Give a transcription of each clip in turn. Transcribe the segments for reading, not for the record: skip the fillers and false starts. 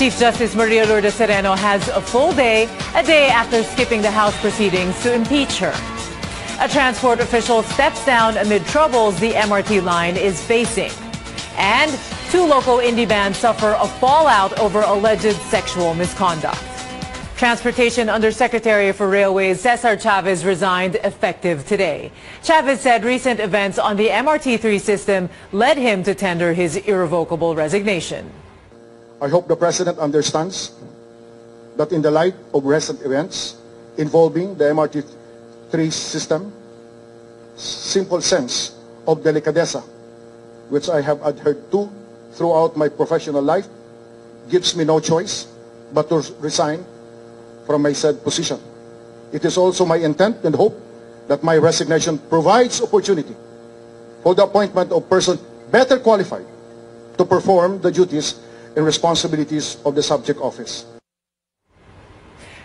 Chief Justice Maria Lourdes Sereno has a full day, a day after skipping the House proceedings to impeach her. A transport official steps down amid troubles the MRT line is facing. And two local indie bands suffer a fallout over alleged sexual misconduct. Transportation Undersecretary for Railways Cesar Chavez resigned effective today. Chavez said recent events on the MRT3 system led him to tender his irrevocable resignation. I hope the President understands that in the light of recent events involving the MRT3 system, simple sense of delicadeza, which I have adhered to throughout my professional life, gives me no choice but to resign from my said position. It is also my intent and hope that my resignation provides opportunity for the appointment of person better qualified to perform the duties and responsibilities of the subject office.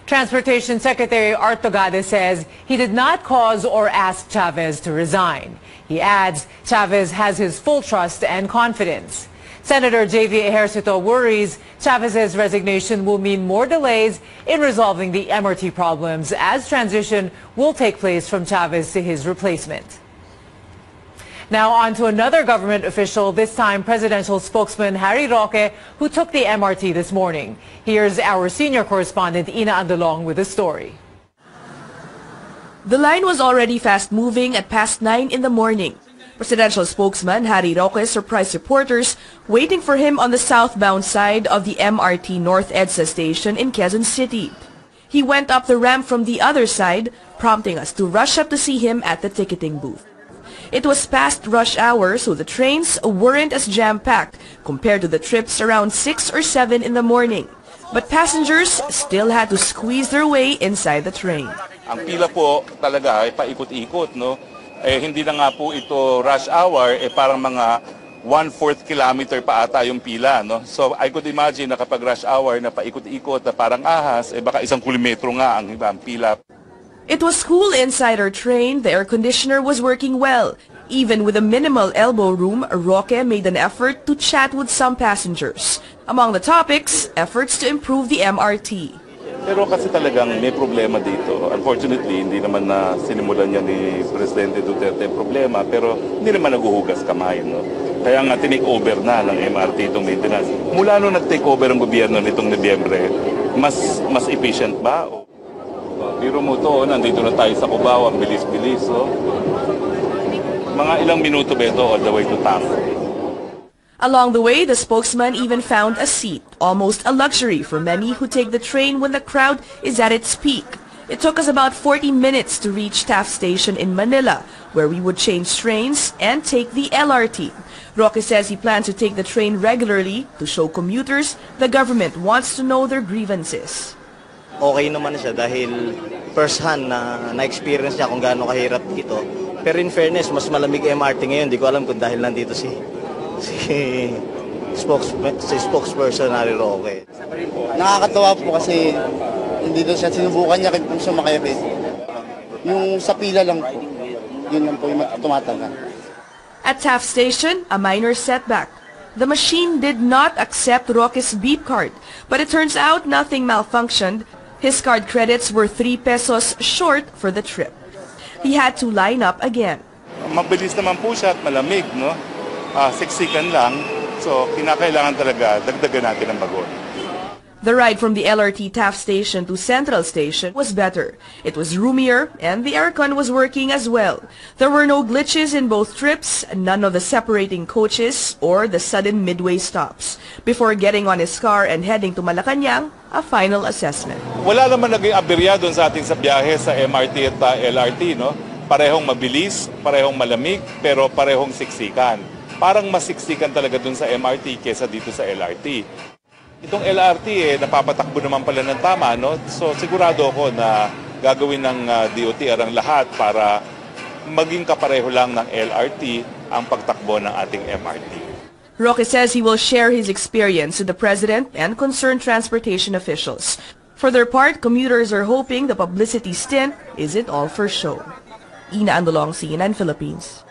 Transportation Secretary Art Togade says he did not cause or ask Chavez to resign. He adds Chavez has his full trust and confidence. Senator J.V. Ejercito worries Chavez's resignation will mean more delays in resolving the MRT problems as transition will take place from Chavez to his replacement. Now on to another government official, this time presidential spokesman Harry Roque, who took the MRT this morning. Here's our senior correspondent Ina Andalong with the story. The line was already fast-moving at past 9 in the morning. Presidential spokesman Harry Roque surprised reporters waiting for him on the southbound side of the MRT North EDSA station in Quezon City. He went up the ramp from the other side, prompting us to rush up to see him at the ticketing booth. It was past rush hour, so the trains weren't as jam-packed compared to the trips around 6 or 7 in the morning. But passengers still had to squeeze their way inside the train. Ang pila po talaga ay paikot-ikot, no? Hindi na nga po ito rush hour, parang mga 1/4 kilometer pa ata yung pila, no? So I could imagine na kapag rush hour na paikot-ikot na parang ahas, baka 1 kilometro nga ang pila. It was cool inside our train. The air conditioner was working well. Even with a minimal elbow room, Roque made an effort to chat with some passengers. Among the topics, efforts to improve the MRT. Pero kasi talagang may problema dito. Unfortunately, hindi naman na sinimulan niya ni Presidente Duterte problema, pero hindi naman naguhugas kamay, no? Kaya nga tinake over na ng MRT itong maintenance. Mula nung nag-take over ang gobyerno nitong Nobyembre, mas efficient ba? Biro mo to, nandito na tayo sa Cubao, ang bilis-bilis, oh. Mga ilang minuto ba ito all the way to TAF? Along the way, the spokesman even found a seat, almost a luxury for many who take the train when the crowd is at its peak. It took us about 40 minutes to reach TAF station in Manila, where we would change trains and take the LRT. Roque says he plans to take the train regularly to show commuters the government wants to know their grievances. Okay naman siya dahil first hand na-experience niya kung gaano kahirap dito. Pero in fairness, mas malamig MRT ngayon. Hindi ko alam kung dahil nandito si spokesperson Harry Roque. Nakakatawa po kasi hindi doon siya sinubukan niya kung sumakay rin. Yung sa pila lang po, yun lang po yung tumatagal. At TAF station, a minor setback. The machine did not accept Roque's beep card, but it turns out nothing malfunctioned. His card credits were 3 pesos short for the trip. He had to line up again. Mabilis naman po siya at malamig, no? Siksikan lang. So, kinakailangan talaga dagdagan natin ang bagon. The ride from the LRT TAF station to Central Station was better. It was roomier and the aircon was working as well. There were no glitches in both trips, none of the separating coaches or the sudden midway stops. Before getting on his car and heading to Malacanang, a final assessment. Wala naman naging aberya doon sa ating sa biyahe sa MRT at LRT, no? Parehong mabilis, parehong malamig, pero parehong siksikan. Parang masiksikan talaga doon sa MRT kesa dito sa LRT. Itong LRT, napapatakbo naman pala ng tama, no? So sigurado ako na gagawin ng DOT ang lahat para maging kapareho lang ng LRT ang pagtakbo ng ating MRT. Roque says he will share his experience with the President and concerned transportation officials. For their part, commuters are hoping the publicity stint isn't all for show. Ina Andalong, CNN Philippines.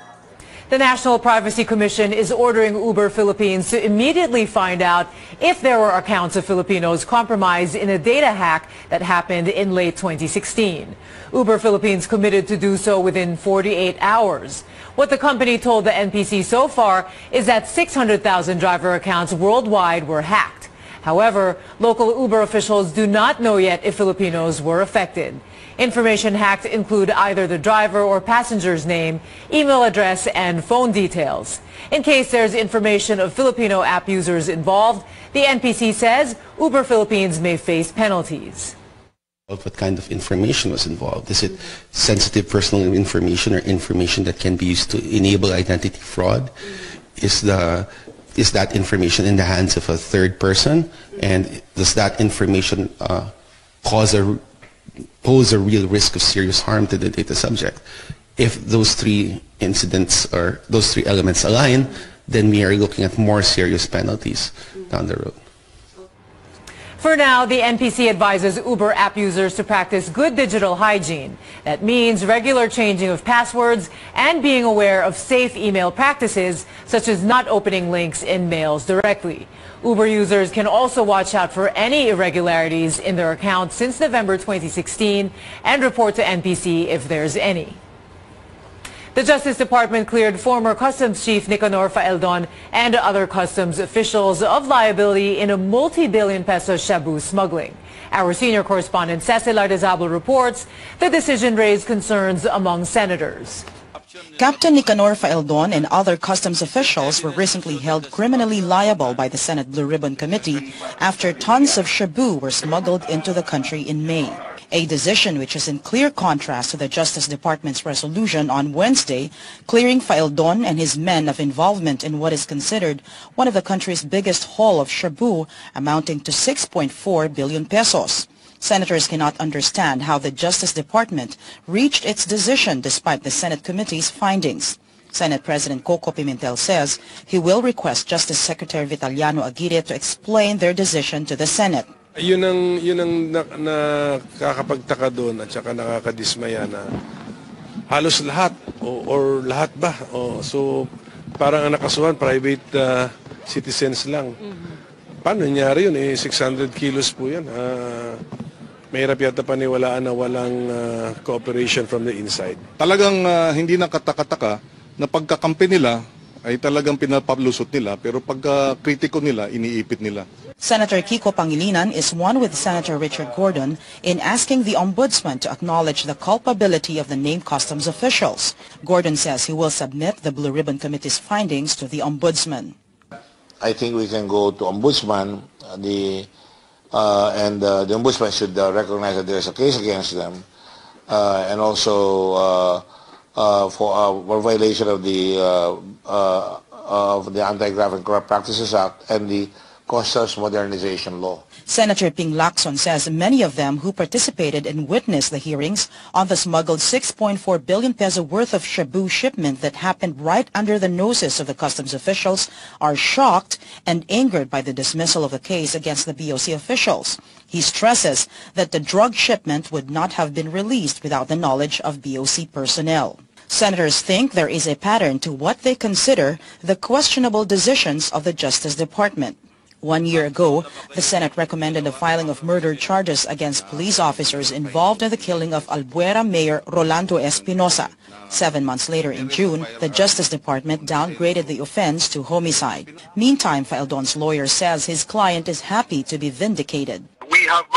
The National Privacy Commission is ordering Uber Philippines to immediately find out if there were accounts of Filipinos compromised in a data hack that happened in late 2016. Uber Philippines committed to do so within 48 hours. What the company told the NPC so far is that 600,000 driver accounts worldwide were hacked. However, local Uber officials do not know yet if Filipinos were affected. Information hacked include either the driver or passenger's name, email address, and phone details. In case there's information of Filipino app users involved, the NPC says Uber Philippines may face penalties. What kind of information was involved? Is it sensitive personal information or information that can be used to enable identity fraud? Is that information in the hands of a third person? And does that information pose a real risk of serious harm to the data subject? If those three incidents or those three elements align, then we are looking at more serious penalties down the road. For now, the NPC advises Uber app users to practice good digital hygiene. That means regular changing of passwords and being aware of safe email practices, such as not opening links in mails directly. Uber users can also watch out for any irregularities in their accounts since November 2016 and report to NPC if there's any. The Justice Department cleared former Customs Chief Nicanor Faeldon and other customs officials of liability in a multi-billion peso shabu smuggling. Our senior correspondent Cecil Ardezabal reports the decision raised concerns among senators. Captain Nicanor Faeldon and other customs officials were recently held criminally liable by the Senate Blue Ribbon Committee after tons of shabu were smuggled into the country in May. A decision which is in clear contrast to the Justice Department's resolution on Wednesday, clearing Faeldon and his men of involvement in what is considered one of the country's biggest haul of shabu, amounting to 6.4 billion pesos. Senators cannot understand how the Justice Department reached its decision despite the Senate committee's findings. Senate President Coco Pimentel says he will request Justice Secretary Vitaliano Aguirre to explain their decision to the Senate. Yun ang nakakapagtaka doon at saka nakakadismaya na halos lahat or lahat ba. So parang ang nakasuhan, private citizens lang. Paano nangyari yun? 600 kilos po yan. Mahirap yata paniwalaan na walang cooperation from the inside. Talagang hindi nakataka-taka na pagkakampi nila ay talagang pinapablusot nila, pero pagka kritiko nila, iniipit nila. Senator Kiko Pangilinan is one with Senator Richard Gordon in asking the Ombudsman to acknowledge the culpability of the named customs officials. Gordon says he will submit the Blue Ribbon Committee's findings to the Ombudsman. I think we can go to Ombudsman, and the Ombudsman should recognize that there's a case against them, and also for violation of the Anti-Graft and Corrupt Practices Act and the Customs Modernization Law. Senator Ping Lacson says many of them who participated and witnessed the hearings on the smuggled 6.4 billion peso worth of shabu shipment that happened right under the noses of the customs officials are shocked and angered by the dismissal of the case against the BOC officials. He stresses that the drug shipment would not have been released without the knowledge of BOC personnel. Senators think there is a pattern to what they consider the questionable decisions of the Justice Department. 1 year ago, the Senate recommended the filing of murder charges against police officers involved in the killing of Albuera Mayor Rolando Espinosa. 7 months later in June, the Justice Department downgraded the offense to homicide. Meantime, Faeldon's lawyer says his client is happy to be vindicated. We have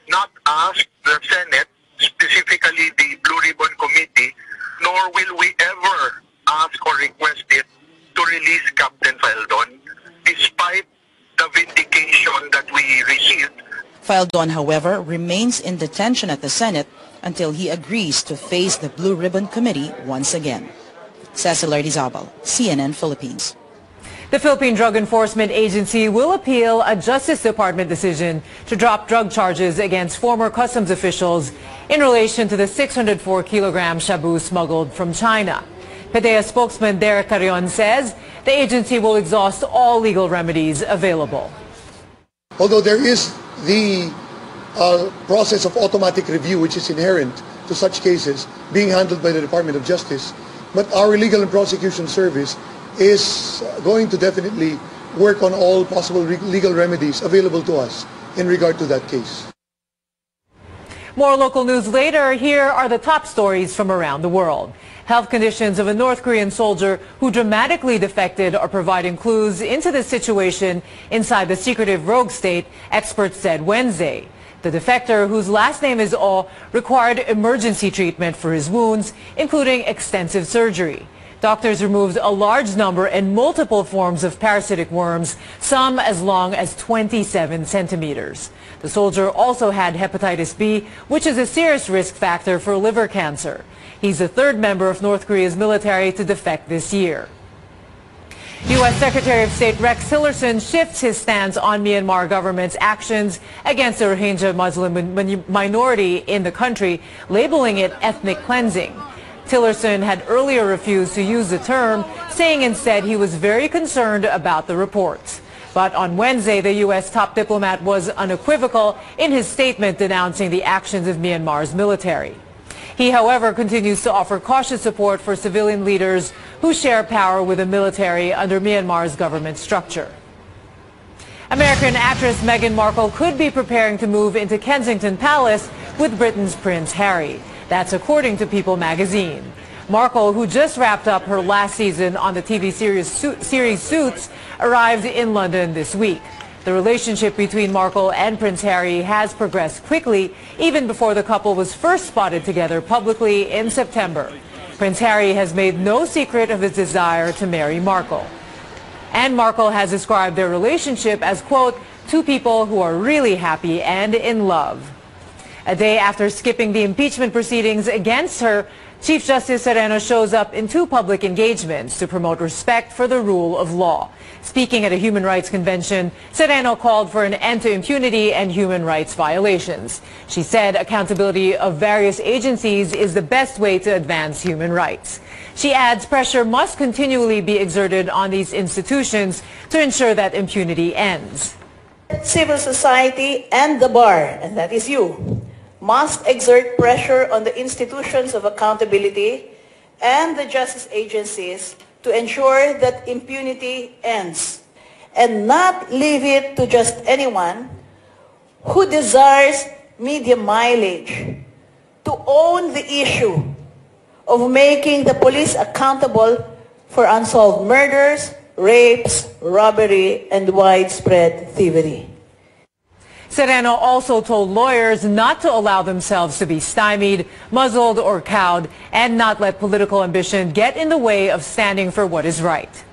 not asked the Senate, specifically the Blue Ribbon Committee, nor will we ever ask or request it to release Captain Faeldon, despite the vindication that we received. Faeldon, however, remains in detention at the Senate until he agrees to face the Blue Ribbon Committee once again. Cecil Ardezabal, CNN Philippines. The Philippine Drug Enforcement Agency will appeal a Justice Department decision to drop drug charges against former customs officials in relation to the 604-kilogram shabu smuggled from China. PDEA spokesman Derek Carrion says the agency will exhaust all legal remedies available. Although there is the process of automatic review which is inherent to such cases being handled by the Department of Justice, But our legal and prosecution service is going to definitely work on all possible legal remedies available to us in regard to that case. More local news later. Here are the top stories from around the world. Health conditions of a North Korean soldier who dramatically defected are providing clues into the situation inside the secretive rogue state, experts said Wednesday. The defector, whose last name is Oh, required emergency treatment for his wounds, including extensive surgery. Doctors removed a large number and multiple forms of parasitic worms, some as long as 27 centimeters. The soldier also had hepatitis B, which is a serious risk factor for liver cancer. He's the third member of North Korea's military to defect this year. U.S. Secretary of State Rex Tillerson shifts his stance on Myanmar government's actions against the Rohingya Muslim minority in the country, labeling it ethnic cleansing. Tillerson had earlier refused to use the term, saying instead he was very concerned about the reports. But on Wednesday, the U.S. top diplomat was unequivocal in his statement denouncing the actions of Myanmar's military. He, however, continues to offer cautious support for civilian leaders who share power with the military under Myanmar's government structure. American actress Meghan Markle could be preparing to move into Kensington Palace with Britain's Prince Harry. That's according to People magazine. Markle, who just wrapped up her last season on the TV series Suits, arrived in London this week. The relationship between Markle and Prince Harry has progressed quickly, even before the couple was first spotted together publicly in September. Prince Harry has made no secret of his desire to marry Markle. And Markle has described their relationship as, quote, two people who are really happy and in love. A day after skipping the impeachment proceedings against her, Chief Justice Sereno shows up in two public engagements to promote respect for the rule of law. Speaking at a human rights convention, Sereno called for an end to impunity and human rights violations. She said accountability of various agencies is the best way to advance human rights. She adds pressure must continually be exerted on these institutions to ensure that impunity ends. Civil society and the bar, and that is you, must exert pressure on the institutions of accountability and the justice agencies to ensure that impunity ends, and not leave it to just anyone who desires media mileage to own the issue of making the police accountable for unsolved murders, rapes, robbery, and widespread thievery. Sereno also told lawyers not to allow themselves to be stymied, muzzled, or cowed, and not let political ambition get in the way of standing for what is right.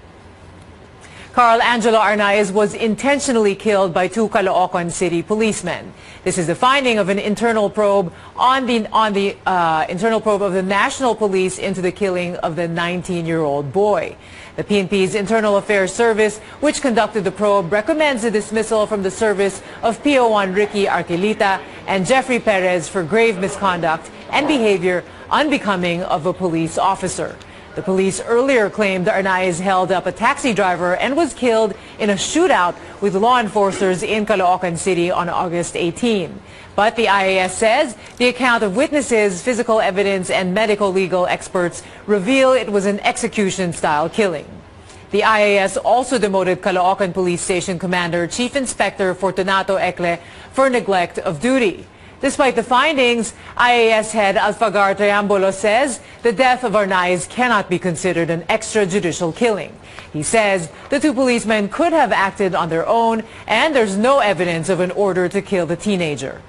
Carl Angelo Arnaiz was intentionally killed by two Caloocan City policemen. This is the finding of an internal probe of the National Police into the killing of the 19-year-old boy. The PNP's Internal Affairs Service, which conducted the probe, recommends the dismissal from the service of PO1 Ricky Arquilita and Jeffrey Perez for grave misconduct and behavior unbecoming of a police officer. The police earlier claimed Arnaiz held up a taxi driver and was killed in a shootout with law enforcers in Caloocan City on August 18. But the IAS says the account of witnesses, physical evidence, and medical legal experts reveal it was an execution-style killing. The IAS also demoted Caloocan Police Station Commander Chief Inspector Fortunato Ecle for neglect of duty. Despite the findings, IAS head Alfagar Triambolo says the death of Arnaiz cannot be considered an extrajudicial killing. He says the two policemen could have acted on their own and there's no evidence of an order to kill the teenager.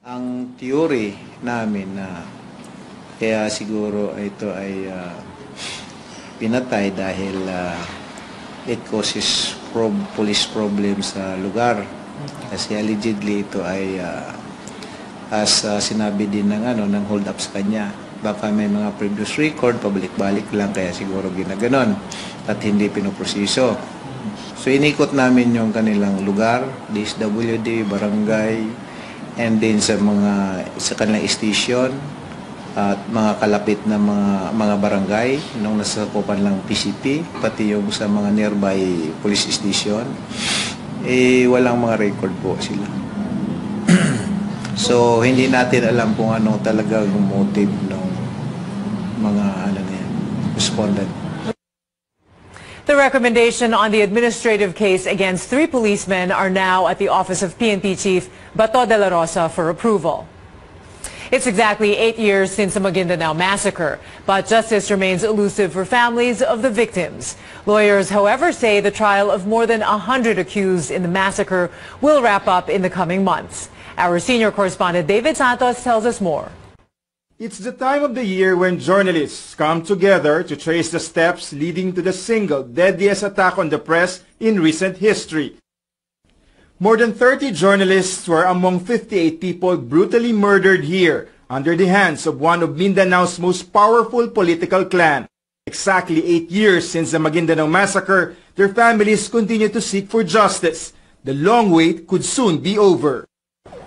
Ang theory namin na kaya siguro ito ay pinatay dahil it causes police problems sa lugar. Kasi allegedly ito ay as sinabi din ng hold up sa kanya. Baka may mga previous record, pabalik-balik lang kaya siguro ginaganon at hindi pinoproseso. So inikot namin yung kanilang lugar, DSWD, barangay, and din sa kanilang station at mga kalapit na mga barangay nung nasasakupan lang PCP, pati yung sa mga nearby police station. Walang mga record po sila. So, hindi natin alam kung ano talagang motive mga respondent. The recommendation on the administrative case against 3 policemen are now at the office of PNP Chief Bato de la Rosa for approval. It's exactly 8 years since the Maguindanao massacre, but justice remains elusive for families of the victims. Lawyers, however, say the trial of more than 100 accused in the massacre will wrap up in the coming months. Our senior correspondent David Santos tells us more. It's the time of the year when journalists come together to trace the steps leading to the single deadliest attack on the press in recent history. More than 30 journalists were among 58 people brutally murdered here under the hands of one of Mindanao's most powerful political clan. Exactly 8 years since the Maguindanao massacre, their families continue to seek for justice. The long wait could soon be over.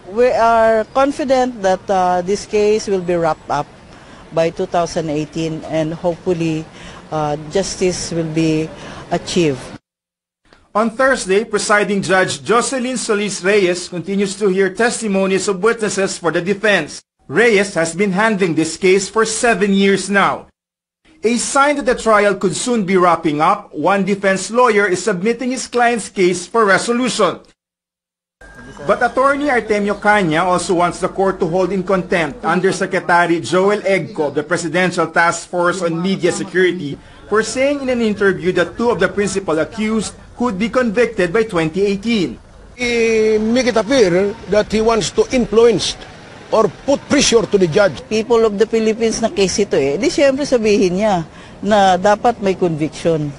We are confident that this case will be wrapped up by 2018 and hopefully justice will be achieved. On Thursday, Presiding Judge Jocelyn Solis Reyes continues to hear testimonies of witnesses for the defense. Reyes has been handling this case for 7 years now. A sign that the trial could soon be wrapping up, one defense lawyer is submitting his client's case for resolution. But Attorney Artemio Caña also wants the court to hold in contempt Undersecretary Joel Egco of the Presidential Task Force on Media Security for saying in an interview that 2 of the principal accused could be convicted by 2018. He make it appear that he wants to influence or put pressure to the judge. People of the Philippines na case ito di siyempre sabihin niya na dapat may conviction.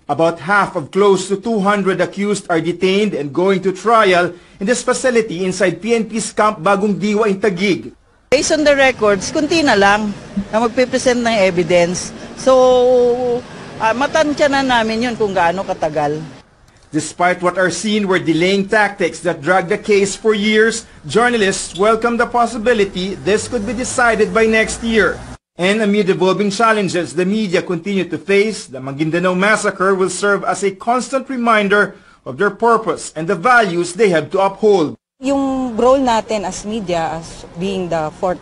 About half of close to 200 accused are detained and going to trial in this facility inside PNP's Camp Bagong Diwa in Taguig. Based on the records, kunti na lang na magpipresent ng evidence. So, matansya na namin yun kung gaano katagal. Despite what are seen were delaying tactics that dragged the case for years, journalists welcome the possibility this could be decided by next year. And amid evolving challenges the media continue to face, the Maguindanao massacre will serve as a constant reminder of their purpose and the values they have to uphold. Yung role natin as media, as being the fourth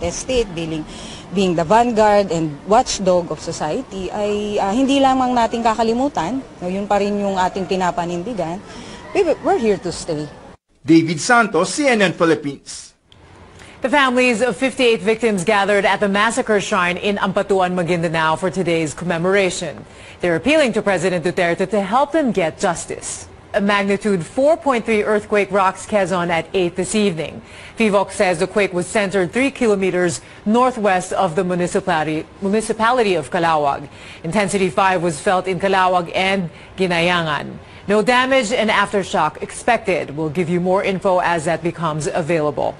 estate, being the vanguard and watchdog of society, ay hindi lamang natin kakalimutan. Yun pa rin yung ating pinapanindigan. We're here to stay. David Santos, CNN Philippines. The families of 58 victims gathered at the massacre shrine in Ampatuan, Maguindanao for today's commemoration. They're appealing to President Duterte to help them get justice. A magnitude 4.3 earthquake rocks Quezon at 8 this evening. FIVOC says the quake was centered 3 kilometers northwest of the municipality of Calauag. Intensity 5 was felt in Calauag and Ginayangan. No damage and aftershock expected. We'll give you more info as that becomes available.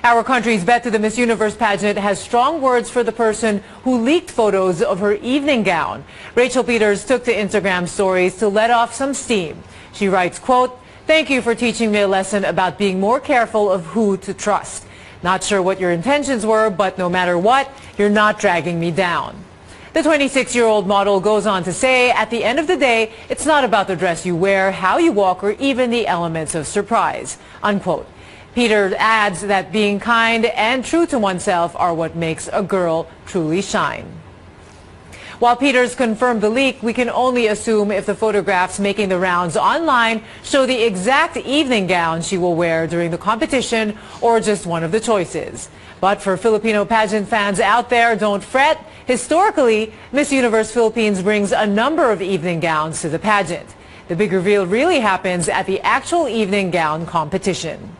Our country's bet to the Miss Universe pageant has strong words for the person who leaked photos of her evening gown. Rachel Peters took to Instagram stories to let off some steam. She writes, quote, "Thank you for teaching me a lesson about being more careful of who to trust. Not sure what your intentions were, but no matter what, you're not dragging me down." The 26-year-old model goes on to say, at the end of the day, it's not about the dress you wear, how you walk, or even the elements of surprise, unquote. Peter adds that being kind and true to oneself are what makes a girl truly shine. While Peters confirmed the leak, we can only assume if the photographs making the rounds online show the exact evening gown she will wear during the competition or just one of the choices. But for Filipino pageant fans out there, don't fret. Historically, Miss Universe Philippines brings a number of evening gowns to the pageant. The big reveal really happens at the actual evening gown competition.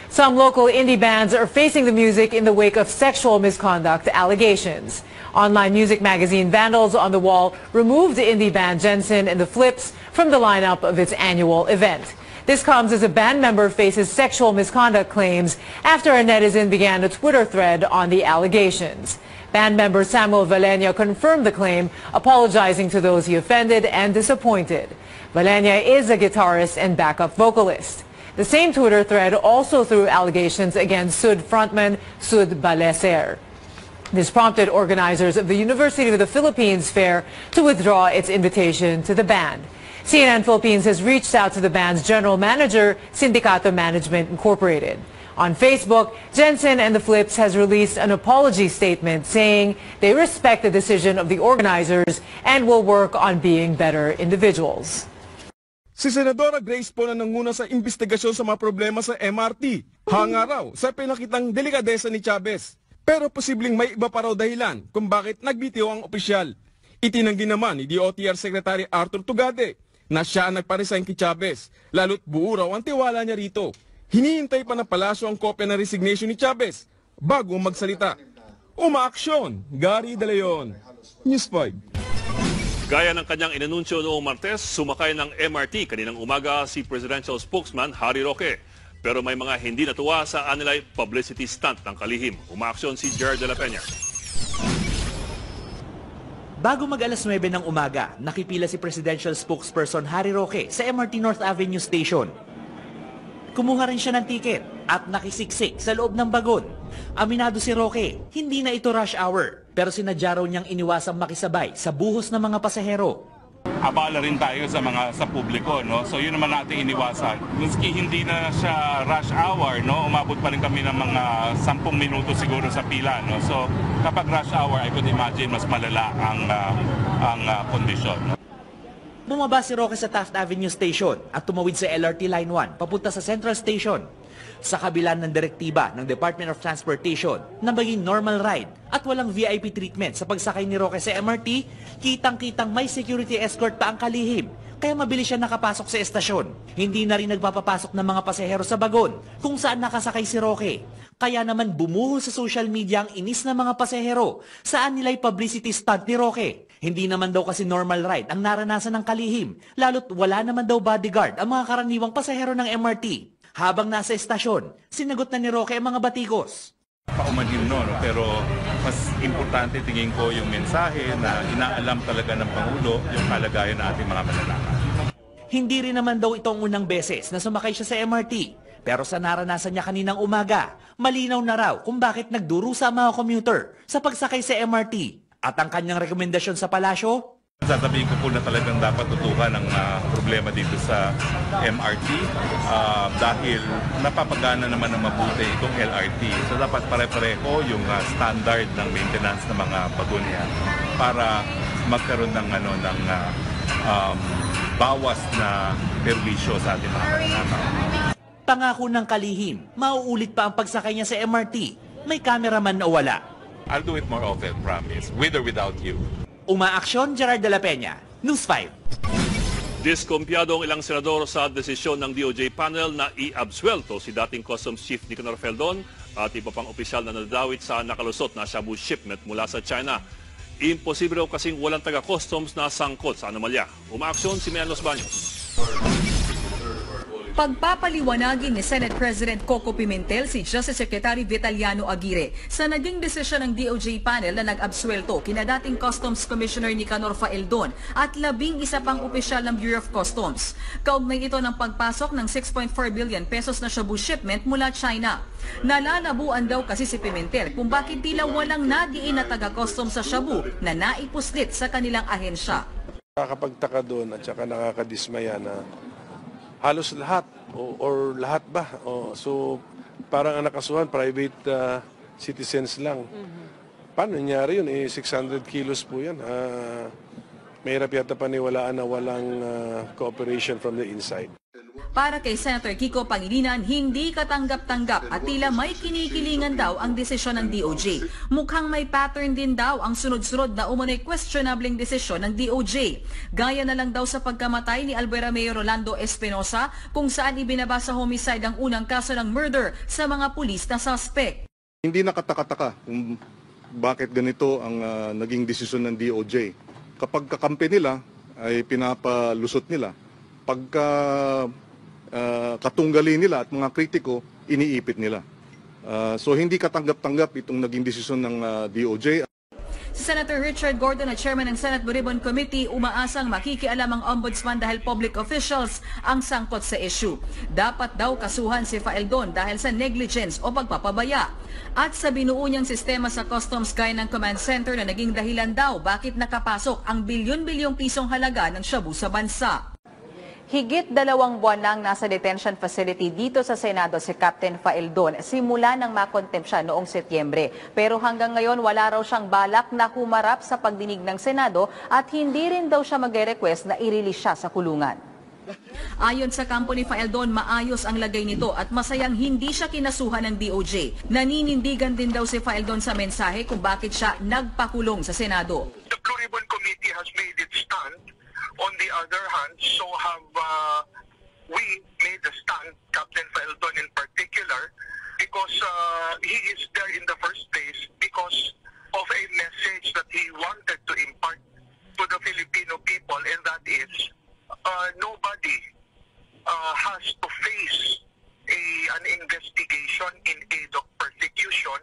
Some local indie bands are facing the music in the wake of sexual misconduct allegations. Online music magazine Vandals on the Wall removed indie band Jensen and the Flips from the lineup of its annual event. This comes as a band member faces sexual misconduct claims after a netizen began a Twitter thread on the allegations. Band member Samuel Valenia confirmed the claim, apologizing to those he offended and disappointed. Valenia is a guitarist and backup vocalist. The same Twitter thread also threw allegations against Sud frontman Sud Baleser. This prompted organizers of the University of the Philippines Fair to withdraw its invitation to the band. CNN Philippines has reached out to the band's general manager, Sindicato Management Incorporated. On Facebook, Jensen and the Flips has released an apology statement saying they respect the decision of the organizers and will work on being better individuals. Si Senadora Grace po na nanguna sa investigasyon sa mga problema sa MRT. Hanga raw sa pinakitang delikadesa ni Chavez. Pero posibleng may iba pa raw dahilan kung bakit nagbitiw ang opisyal. Itinanggi naman ni DOTR Secretary Arthur Tugade na siya ang nagparesign kay Chavez, lalo't buo raw ang tiwala niya rito. Hinihintay pa ng palasyo ang kopya ng resignation ni Chavez bago magsalita. Umaaksyon, Gary De Leon, News 5. Gaya ng kanyang inanunsyo noong Martes, sumakay ng MRT kaninang umaga si Presidential Spokesman Harry Roque. Pero may mga hindi natuwa sa anilay publicity stunt ng kalihim. Umaaksyon si Gerard de la Peña. Bago mag-alas 9 ng umaga, nakipila si Presidential Spokesperson Harry Roque sa MRT North Avenue Station. Kumuha rin siya ng tiket at nakisiksik sa loob ng bagon. Aminado si Roque, hindi na ito rush hour, pero sinadya raw niyang iniwasang makisabay sa buhos ng mga pasahero. Abala rin tayo sa publiko, no? So yun naman natin iniwasan. Maski hindi na siya rush hour, no? Umabot pa rin kami ng mga 10 minuto siguro sa pila, no? So kapag rush hour, I could imagine mas malala ang kondisyon, no? Bumaba si Roque sa Taft Avenue Station at tumawid sa LRT Line 1 papunta sa Central Station. Sa kabila ng direktiba ng Department of Transportation na maging normal ride at walang VIP treatment sa pagsakay ni Roque sa MRT, kitang-kitang may security escort pa ang kalihim. Kaya mabilis siya nakapasok sa estasyon. Hindi na rin nagpapapasok ng mga pasahero sa bagon kung saan nakasakay si Roque. Kaya naman bumuhol sa social media ang inis ng mga pasahero saan nila'y publicity stunt ni Roque. Hindi naman daw kasi normal ride ang naranasan ng kalihim, lalo't wala naman daw bodyguard ang mga karaniwang pasahero ng MRT. Habang nasa estasyon, sinagot na ni Roque ang mga batikos. Paumanhin no, pero mas importante tingin ko yung mensahe na inaalam talaga ng Pangulo yung kalagayan ng ating mga mananakay. Hindi rin naman daw itong unang beses na sumakay siya sa MRT. Pero sa naranasan niya kaninang umaga, malinaw na raw kung bakit nagdurusa ang mga commuter sa pagsakay sa MRT. At ang kanyang rekomendasyon sa palasyo? Sasabihin ko po na talagang dapat tutukan ang problema dito sa MRT dahil napapagana naman ng mabuti itong LRT. So dapat pare-pareho yung standard ng maintenance ng mga bagon niya para magkaroon ng bawas na perwisyo sa ating mga mananakaw. Pangako ng kalihim, mauulit pa ang pagsakay niya sa MRT. May cameraman o wala. I'll do it more often, promise. With or without you. Umaaksyon, Gerard de la Peña, News 5. Diskumpiyado ang ilang senador sa desisyon ng DOJ panel na i-absuelto si dating Customs Chief Nicanor Feldon at iba pang opisyal na nadawit sa nakalusot na shabu shipment mula sa China. Imposible raw kasing walang taga-customs na sangkot sa anomalya. Umaaksyon si Mian Los Baños. Pagpapaliwanagin ni Senate President Coco Pimentel si Justice Secretary Vitaliano Aguirre sa naging desisyon ng DOJ panel na nag-absuelto kina dating Customs Commissioner Nicanor Feldon at 11 pang opisyal ng Bureau of Customs. Kaugnay ito ng pagpasok ng 6.4 billion pesos na shabu shipment mula China. Nalalabuan daw kasi si Pimentel kung bakit tila walang nadiin na taga-customs sa shabu na naipuslit sa kanilang ahensya. Nakakapagtaka doon at saka nakakadismaya na halos lahat or lahat ba? So parang ang nakasuhan, private citizens lang. Paano nangyari yun? 600 kilos po yan. Mahirap yata paniwalaan na walang cooperation from the inside. Para kay Senator Kiko Pangilinan, hindi katanggap-tanggap at tila may kinikilingan daw ang desisyon ng DOJ. Mukhang may pattern din daw ang sunod-sunod na umunoy questionabling desisyon ng DOJ. Gaya na lang daw sa pagkamatay ni Albuera Mayor Rolando Espinosa kung saan ibinaba sa homicide ang unang kaso ng murder sa mga pulis na suspect. Hindi nakataka-taka kung bakit ganito ang naging desisyon ng DOJ. Kapag kakampi nila ay pinapalusot nila. Pagka katunggali nila at mga kritiko, iniipit nila. So hindi katanggap-tanggap itong naging desisyon ng DOJ. Si Senator Richard Gordon na chairman ng Senate Blue Ribbon Committee umaasang makikialam ang ombudsman dahil public officials ang sangkot sa issue. Dapat daw kasuhan si Feldon dahil sa negligence o pagpapabaya. At sa binuo niyang sistema sa customs gaya ng command center na naging dahilan daw bakit nakapasok ang bilyon-bilyong pisong halaga ng shabu sa bansa. Higit 2 buwan nang nasa detention facility dito sa Senado si Captain Faeldon simula nang makontempt siya noong Setyembre. Pero hanggang ngayon wala raw siyang balak na humarap sa pagdinig ng Senado at hindi rin daw siya magre-request na i-release siya sa kulungan. Ayon sa kampo ni Faeldon, maayos ang lagay nito at masayang hindi siya kinasuhan ng DOJ. Naninindigan din daw si Faeldon sa mensahe kung bakit siya nagpakulong sa Senado. The Blue Ribbon Committee has made its stand. On the other hand, so have we made a stand, Captain Faeldon in particular, because he is there in the first place because of a message that he wanted to impart to the Filipino people, and that is nobody has to face an investigation in aid of persecution.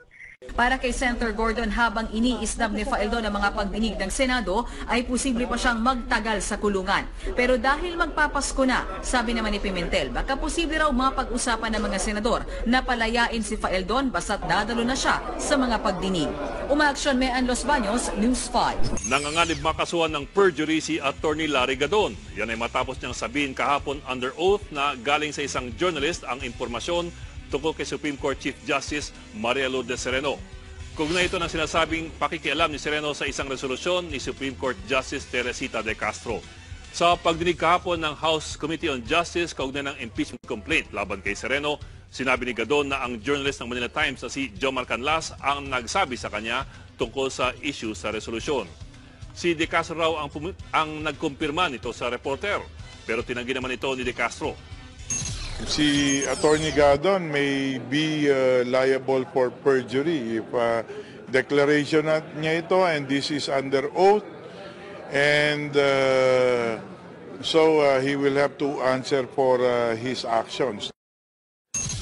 Para kay Senator Gordon, habang iniisdam ni Faeldon ang mga pagdinig ng Senado, ay posible pa siyang magtagal sa kulungan. Pero dahil magpapasko na, sabi naman ni Pimentel, baka posible raw mapag-usapan ng mga senador na palayain si Faeldon basta't dadalo na siya sa mga pagdinig. Umaaksyon Mean Los Baños, News 5. Nanganganib makasuhan ng perjury si Attorney Larry Gadon. Yan ay matapos niyang sabihin kahapon under oath na galing sa isang journalist ang impormasyon tungkol kay Supreme Court Chief Justice Maria Lourdes Sereno. Kaugnay ito ng sinasabing pakikialam ni Sereno sa isang resolusyon ni Supreme Court Justice Teresita de Castro. Sa pagdinig kahapon ng House Committee on Justice kaugnay ng impeachment complaint laban kay Sereno, sinabi ni Gadon na ang journalist ng Manila Times na si Jomar Canlas ang nagsabi sa kanya tungkol sa issue sa resolusyon. Si de Castro raw ang nagkumpirma nito sa reporter, pero tinanggi naman ito ni de Castro. Si Attorney Gadon may be liable for perjury if declaration niya ito, and this is under oath, and so he will have to answer for his actions.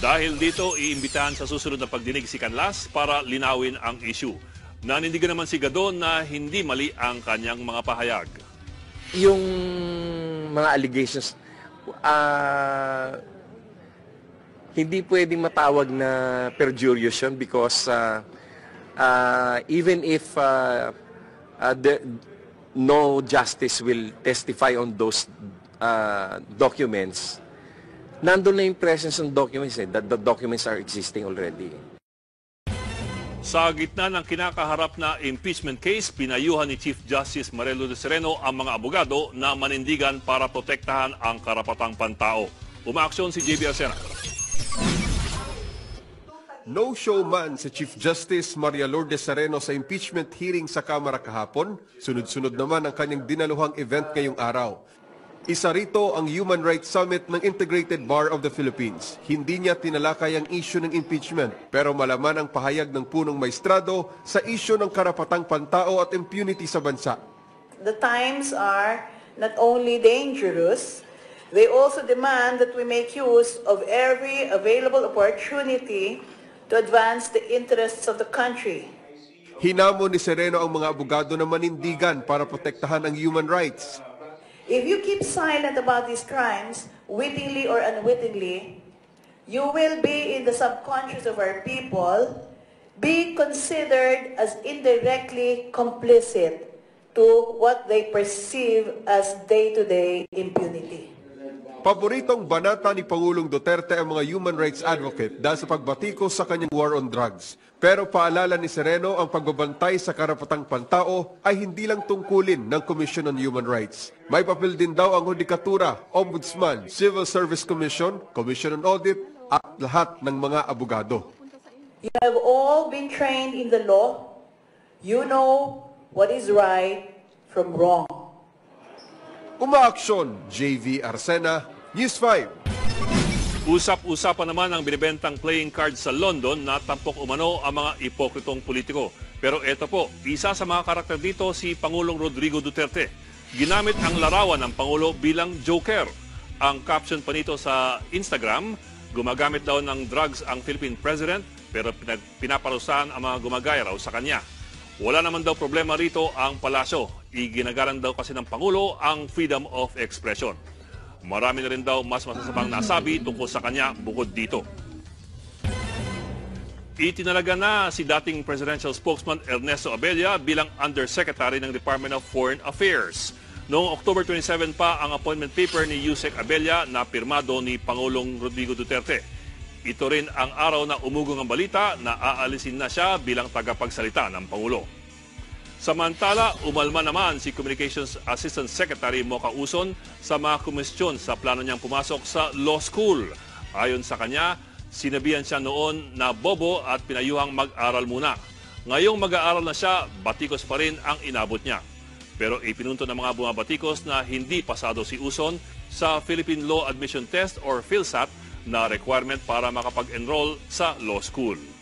Dahil dito, iimbitahan sa susunod na pagdinig si Canlas para linawin ang issue. Nanindigan naman si Gadon na hindi mali ang kanyang mga pahayag. Yung mga allegations, hindi pwedeng matawag na perjurious yun because even if no justice will testify on those documents, nandun na yung presence ng documents, that the documents are existing already. Sa gitna ng kinakaharap na impeachment case, pinayuhan ni Chief Justice Maria Lourdes Sereno ang mga abogado na manindigan para protektahan ang karapatang pantao. Umaaksyon si JB Arcena. No showman si Chief Justice Maria Lourdes Sereno sa impeachment hearing sa Kamara kahapon. Sunod-sunod naman ang kanyang dinaluhang event ngayong araw. Isa rito ang Human Rights Summit ng Integrated Bar of the Philippines. Hindi niya tinalakay ang issue ng impeachment, pero malaman ang pahayag ng punong maestrado sa issue ng karapatang pantao at impunity sa bansa. The times are not only dangerous, they also demand that we make use of every available opportunity to advance the interests of the country. Hinamon ni Sereno ang mga abogado na manindigan para protektahan ang human rights. If you keep silent about these crimes, wittingly or unwittingly, you will be in the subconscious of our people, be considered as indirectly complicit to what they perceive as day-to-day impunity. Paboritong banata ni Pangulong Duterte ang mga human rights advocate dahil sa pagbatiko sa kanyang war on drugs. Pero paalala ni Sereno, ang pagbabantay sa karapatang pantao ay hindi lang tungkulin ng Commission on Human Rights. May papel din daw ang Hudikatura, Ombudsman, Civil Service Commission, Commission on Audit at lahat ng mga abogado. You have all been trained in the law. You know what is right from wrong. Umaaksyon, JV Arcena, News 5. Usap-usapan naman ang binibentang playing cards sa London na tampok umano ang mga ipokritong politiko. Pero eto po, isa sa mga karakter dito si Pangulong Rodrigo Duterte. Ginamit ang larawan ng Pangulo bilang joker. Ang caption pa nito sa Instagram, gumagamit daw ng drugs ang Philippine President pero pinaparusahan ang mga gumagaya raw sa kanya. Wala naman daw problema rito ang palasyo. Iginagalang daw kasi ng Pangulo ang freedom of expression. Marami na rin daw mas masasamang nasabi tungkol sa kanya bukod dito. Itinalaga na si dating presidential spokesman Ernesto Abella bilang Undersecretary ng Department of Foreign Affairs. Noong October 27 pa ang appointment paper ni Yusek Abella na pirmado ni Pangulong Rodrigo Duterte. Ito rin ang araw na umugong ang balita na aalisin na siya bilang tagapagsalita ng Pangulo. Samantala, umalma naman si Communications Assistant Secretary Mocha Uson sa mga kumestyon sa plano niyang pumasok sa law school. Ayon sa kanya, sinabihan siya noon na bobo at pinayuhang mag-aral muna. Ngayong mag-aaral na siya, batikos pa rin ang inabot niya. Pero ipinunto ng mga bumabatikos na hindi pasado si Uson sa Philippine Law Admission Test or PhilSAT na requirement para makapag-enroll sa law school.